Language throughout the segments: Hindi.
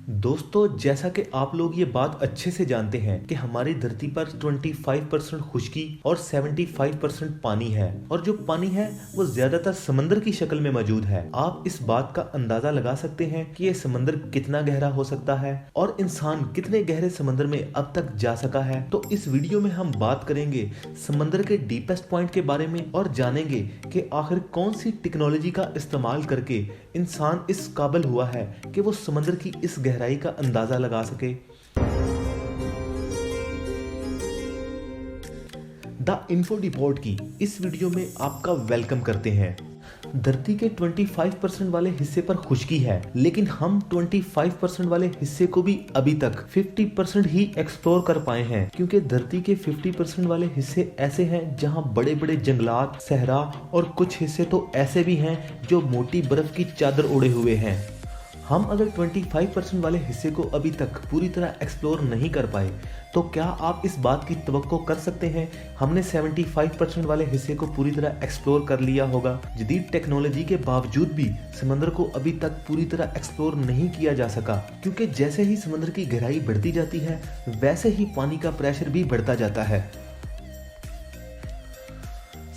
दोस्तों, जैसा कि आप लोग ये बात अच्छे से जानते हैं कि हमारी धरती पर 25% खुश्की और 75% पानी है और जो पानी है वो ज्यादातर समंदर की शक्ल में मौजूद है। आप इस बात का अंदाजा लगा सकते हैं कि ये समंदर कितना गहरा हो सकता है और इंसान कितने गहरे समंदर में अब तक जा सका है। तो इस वीडियो में हम बात करेंगे समंदर के डीपेस्ट पॉइंट के बारे में और जानेंगे कि आखिर कौन सी टेक्नोलॉजी का इस्तेमाल करके इंसान इस काबिल हुआ है कि वो समंदर की इस गहराई का अंदाजा लगा सके। द इन्फो डिपोर्ट की इस वीडियो में आपका वेलकम करते हैं। धरती के 25% वाले हिस्से पर खुश्की है, लेकिन हम 25% वाले हिस्से को भी अभी तक 50% ही एक्सप्लोर कर पाए हैं, क्योंकि धरती के 50% वाले हिस्से ऐसे हैं जहां बड़े बड़े जंगलात, सहरा और कुछ हिस्से तो ऐसे भी हैं जो मोटी बर्फ की चादर ओढ़े हुए हैं। हम अगर 25% वाले हिस्से को अभी तक पूरी तरह एक्सप्लोर नहीं कर पाए, तो क्या आप इस बात की तवक्को कर सकते हैं हमने 75% वाले हिस्से को पूरी तरह एक्सप्लोर कर लिया होगा? जदीद टेक्नोलॉजी के बावजूद भी समंदर को अभी तक पूरी तरह एक्सप्लोर नहीं किया जा सका, क्योंकि जैसे ही समंदर की गहराई बढ़ती जाती है वैसे ही पानी का प्रेशर भी बढ़ता जाता है।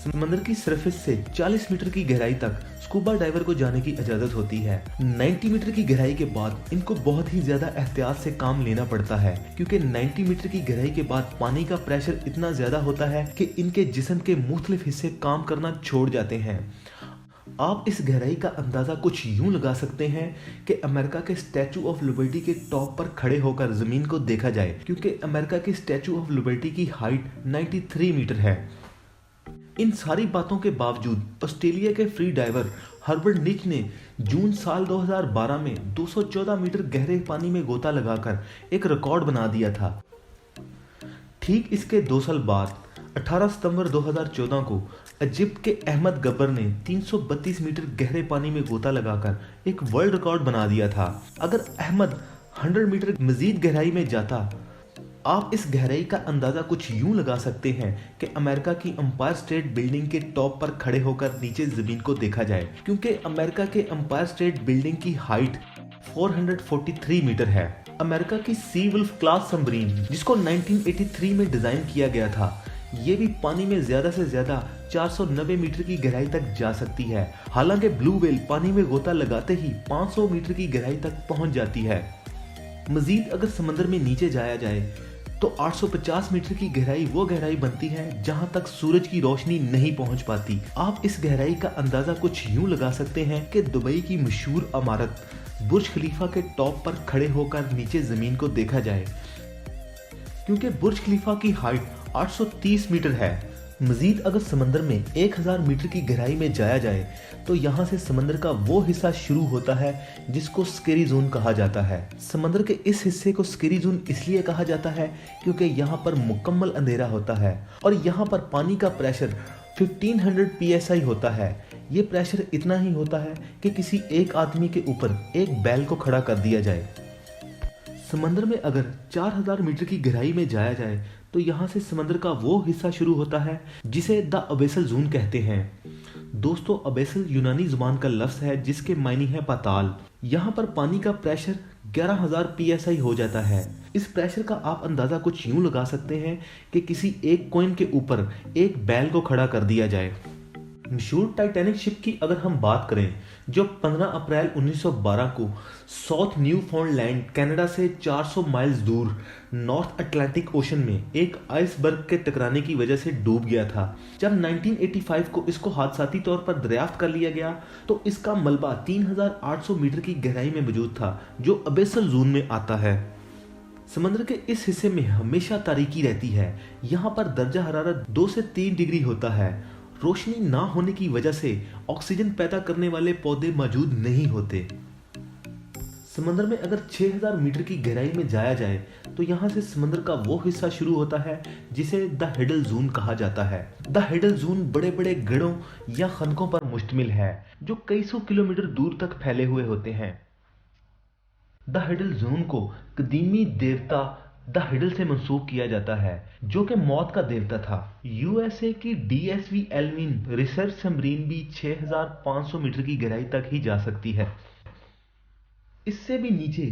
समंदर की सरफेस से 40 मीटर की गहराई तक स्कूबा डाइवर को जाने की इजाजत होती है। 90 मीटर की गहराई के बाद इनको बहुत ही ज्यादा एहतियात से काम लेना पड़ता है, क्योंकि 90 मीटर की गहराई के बाद पानी का प्रेशर इतना ज्यादा होता है कि इनके जिस्म के मुख्तलिफ हिस्से काम करना छोड़ जाते हैं। आप इस गहराई का अंदाजा कुछ यूं लगा सकते हैं कि अमेरिका के स्टैचू ऑफ लिबर्टी के टॉप पर खड़े होकर जमीन को देखा जाए, क्योंकि अमेरिका के स्टैचू ऑफ लिबर्टी की हाइट 93 मीटर है। इन सारी बातों के बावजूद ऑस्ट्रेलिया के फ्री डाइवर हर्बर्ट निच ने जून साल 2012 में 214 मीटर गहरे पानी में गोता लगाकर एक रिकॉर्ड बना दिया था। ठीक इसके 2 साल बाद 18 सितंबर 2014 को इजिप्ट के अहमद गब्बर ने 332 मीटर गहरे पानी में गोता लगाकर एक वर्ल्ड रिकॉर्ड बना दिया था। अगर अहमद 100 मीटर मजीद गहराई में जाता, आप इस गहराई का अंदाजा कुछ यूं लगा सकते हैं कि अमेरिका की एम्पायर स्टेट बिल्डिंग के टॉप पर खड़े होकर नीचे जमीन को देखा जाए, क्योंकि अमेरिका के एम्पायर स्टेट बिल्डिंग की हाइट 443 मीटर है। अमेरिका की सी वुल्फ क्लास सबमरीन, जिसको 1983 में डिजाइन किया गया था, ये भी पानी में ज्यादा से ज्यादा 490 मीटर की गहराई तक जा सकती है। हालांकि ब्लू व्हेल पानी में गोता लगाते ही 500 मीटर की गहराई तक पहुंच जाती है। मजीद अगर समंदर में नीचे जाया जाए तो 850 मीटर की गहराई वो गहराई बनती है जहां तक सूरज की रोशनी नहीं पहुंच पाती। आप इस गहराई का अंदाजा कुछ यूं लगा सकते हैं कि दुबई की मशहूर इमारत बुर्ज खलीफा के टॉप पर खड़े होकर नीचे जमीन को देखा जाए, क्योंकि बुर्ज खलीफा की हाइट 830 मीटर है। मजीद अगर समंदर में 1000 मीटर की गहराई में जाया जाए तो यहाँ से समंदर का वो हिस्सा शुरू होता है जिसको स्केरी जोन कहा जाता है। समंदर के इस हिस्से को स्केरी जोन इसलिए कहा जाता है क्योंकि यहाँ पर मुकम्मल अंधेरा होता है और यहाँ पर पानी का प्रेशर 1500 psi होता है। ये प्रेशर इतना ही होता है कि किसी एक आदमी के ऊपर एक बैल को खड़ा कर दिया जाए। समंदर में अगर 4000 मीटर की गहराई में जाया जाए तो यहाँ से समंदर का वो हिस्सा शुरू होता है जिसे द अबेसल जोन कहते हैं। दोस्तों, अबेसल यूनानी जुबान का लफ्ज है जिसके मायने है पाताल। यहाँ पर पानी का प्रेशर 11000 psi हो जाता है। इस प्रेशर का आप अंदाजा कुछ यूं लगा सकते हैं कि किसी एक कॉइन के ऊपर एक बैल को खड़ा कर दिया जाए। मशहूर टाइटैनिक शिप की अगर हम बात करें, जो 15 अप्रैल 1912 को साउथ न्यूफाउंडलैंड कनाडा से 400 माइल्स दूर नॉर्थ अटलांटिक ओशन में एक आइसबर्ग के टकराने की वजह से डूब गया था। जब 1985 को इसको हादसाती तौर पर दरियाफ्त कर लिया गया तो इसका मलबा 3800 मीटर की गहराई में मौजूद था, जो अबेसल जोन में आता है। समंदर के इस हिस्से में हमेशा तारीकी रहती है। यहाँ पर दर्जा हरारत 2 से 3 डिग्री होता है। रोशनी ना होने की वजह से ऑक्सीजन पैदा करने वाले पौधे मौजूद नहीं होते। समंदर में अगर 6000 मीटर की गहराई में जाया जाए तो यहाँ से समंदर का वो हिस्सा शुरू होता है जिसे द हेडल जोन कहा जाता है। द हेडल जोन बड़े बड़े गढ़ों या खनकों पर मुश्तमिल है जो कई सौ किलोमीटर दूर तक फैले हुए होते हैं। द हेडल जोन को कदीमी देवता द हिडल से मंसूब किया जाता है, जो कि मौत का देवता था। यूएसए की डीएसवी एल्विन रिसर्च सबमरीन भी 6500 मीटर की गहराई तक ही जा सकती है। इससे भी नीचे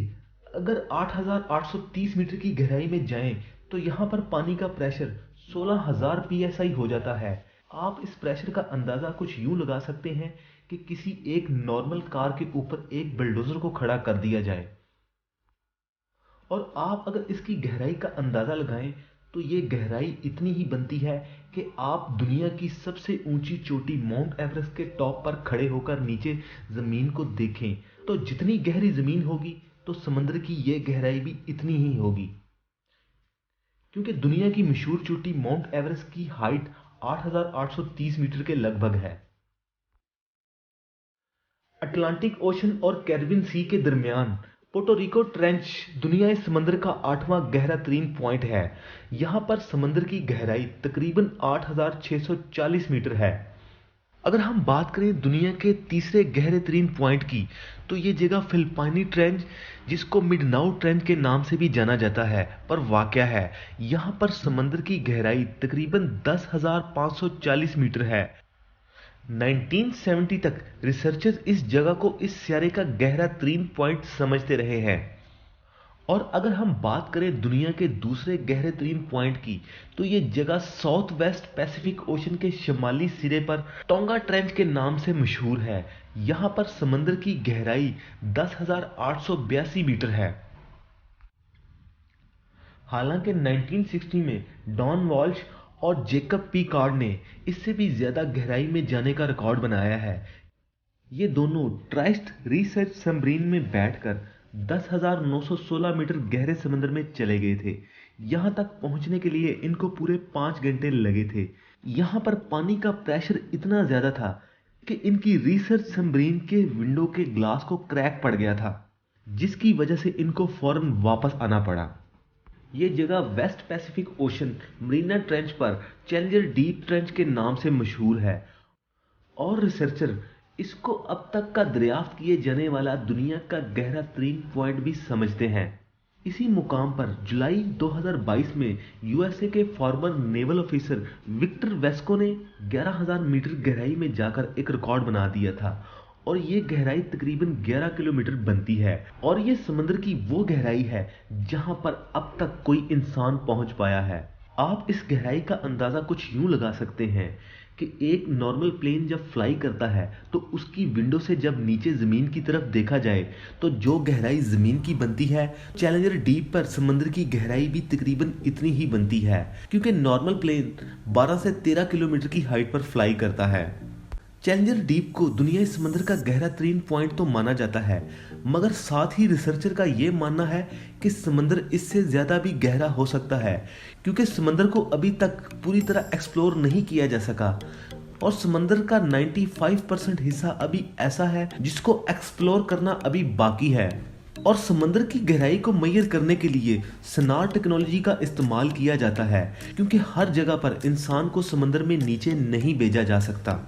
अगर 8,830 मीटर की गहराई में जाएं तो यहाँ पर पानी का प्रेशर 16,000 psi हो जाता है। आप इस प्रेशर का अंदाज़ा कुछ यूं लगा सकते हैं कि किसी एक नॉर्मल कार के ऊपर एक बुलडोजर को खड़ा कर दिया जाए। और आप अगर इसकी गहराई का अंदाज़ा लगाएं तो ये गहराई इतनी ही बनती है कि आप दुनिया की सबसे ऊंची चोटी माउंट एवरेस्ट के टॉप पर खड़े होकर नीचे ज़मीन को देखें तो जितनी गहरी ज़मीन होगी तो समुद्र की ये गहराई भी इतनी ही होगी। क्योंकि दुनिया की मशहूर चोटी माउंट एवरेस्ट की हाइट 8,830 मीटर के लगभग है। अटलांटिक ओशन और कैरिबियन सी के दरमियान पोर्टो रिको ट्रेंच दुनिया इस समंदर का 8वां गहरा तरीन पॉइंट है। यहाँ पर समंदर की गहराई तकरीबन 8,640 मीटर है। अगर हम बात करें दुनिया के तीसरे गहरे तरीन पॉइंट की तो ये जगह फिलिपाइनी ट्रेंच जिसको मिडनाउ ट्रेंच के नाम से भी जाना जाता है पर वाक़या है। यहाँ पर समंदर की गहराई तकरीबन 10,540 मीटर है। 1970 तक रिसर्चर्स इस जगह को इस सियारे का गहरा तरीन पॉइंट समझते रहे हैं। और अगर हम बात करें दुनिया के दूसरे गहरे तरीन पॉइंट की तो ये जगह साउथ वेस्ट पैसिफिक ओशन के शिमाली सिरे पर टोंगा ट्रेंच के नाम से मशहूर है। यहाँ पर समंदर की गहराई 10,882 मीटर है। हालांकि 1960 में डॉन वॉल्श और जेकब पी कार्ड ने इससे भी ज्यादा गहराई में जाने का रिकॉर्ड बनाया है। ये दोनों ट्राइस्ट रिसर्च सबमरीन में बैठकर 10,916 मीटर गहरे समंदर में चले गए थे। यहाँ तक पहुँचने के लिए इनको पूरे 5 घंटे लगे थे। यहाँ पर पानी का प्रेशर इतना ज़्यादा था कि इनकी रिसर्च सबमरीन के विंडो के ग्लास को क्रैक पड़ गया था, जिसकी वजह से इनको फौरन वापस आना पड़ा। ये जगह west Pacific Ocean Mariana trench पर चैलेंजर डीप ट्रेंच के नाम से मशहूर है और रिसर्चर इसको अब तक का दरियाफ्त किए जाने वाला दुनिया का गहरा तरीन पॉइंट भी समझते हैं। इसी मुकाम पर जुलाई 2022 में यूएसए के former naval officer Victor Vescovo ने 11,000 मीटर गहराई में जाकर एक रिकॉर्ड बना दिया था और ये गहराई तकरीबन 11 किलोमीटर बनती है और ये समुद्र की वो गहराई है जहां पर अब तक कोई इंसान पहुंच पाया है। आप इस गहराई का अंदाज़ा कुछ यूं लगा सकते हैं कि एक नॉर्मल प्लेन जब फ्लाई करता है तो उसकी विंडो से जब नीचे ज़मीन की तरफ देखा जाए तो जो गहराई ज़मीन की बनती है, चैलेंजर डीप पर समुद्र की गहराई भी तकरीबन इतनी ही बनती है, क्योंकि नॉर्मल प्लेन 12 से 13 किलोमीटर की हाइट पर फ्लाई करता है। चैलेंजर डीप को दुनियाई समंदर का गहरा तरीन पॉइंट तो माना जाता है, मगर साथ ही रिसर्चर का ये मानना है कि समंदर इससे ज़्यादा भी गहरा हो सकता है, क्योंकि समंदर को अभी तक पूरी तरह एक्सप्लोर नहीं किया जा सका और समंदर का 95% हिस्सा अभी ऐसा है जिसको एक्सप्लोर करना अभी बाकी है। और समंदर की गहराई को मेजर करने के लिए सोनार टेक्नोलॉजी का इस्तेमाल किया जाता है, क्योंकि हर जगह पर इंसान को समंदर में नीचे नहीं भेजा जा सकता।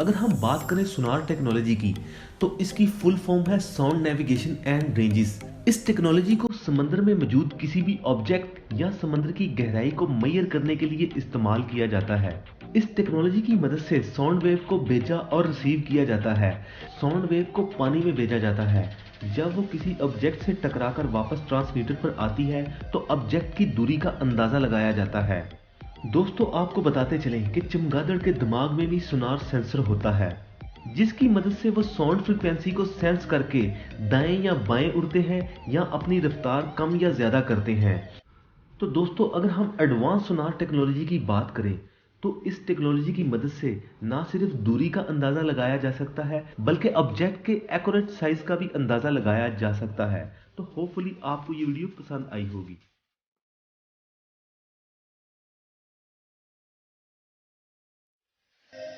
अगर हम बात करें सोनार टेक्नोलॉजी की तो इसकी फुल फॉर्म है साउंड नेविगेशन एंड रेंजेस। इस टेक्नोलॉजी को समंदर में मौजूद किसी भी ऑब्जेक्ट या समंदर की गहराई को मेजर करने के लिए इस्तेमाल किया जाता है। इस टेक्नोलॉजी की मदद से साउंड वेव को भेजा और रिसीव किया जाता है। साउंड वेव को पानी में भेजा जाता है। जब वो किसी ऑब्जेक्ट से टकराकर वापस ट्रांसमीटर पर आती है तो ऑब्जेक्ट की दूरी का अंदाजा लगाया जाता है। दोस्तों, आपको बताते चलें कि चमगादड़ के दिमाग में भी सोनार सेंसर होता है, जिसकी मदद से वो साउंड फ्रीक्वेंसी को सेंस करके दाएं या बाएं उड़ते हैं या अपनी रफ्तार कम या ज़्यादा करते हैं। तो दोस्तों, अगर हम एडवांस सोनार टेक्नोलॉजी की बात करें तो इस टेक्नोलॉजी की मदद से ना सिर्फ दूरी का अंदाज़ा लगाया जा सकता है बल्कि ऑब्जेक्ट के एक्यूरेट साइज का भी अंदाज़ा लगाया जा सकता है। तो होपफुली आपको ये वीडियो पसंद आई होगी।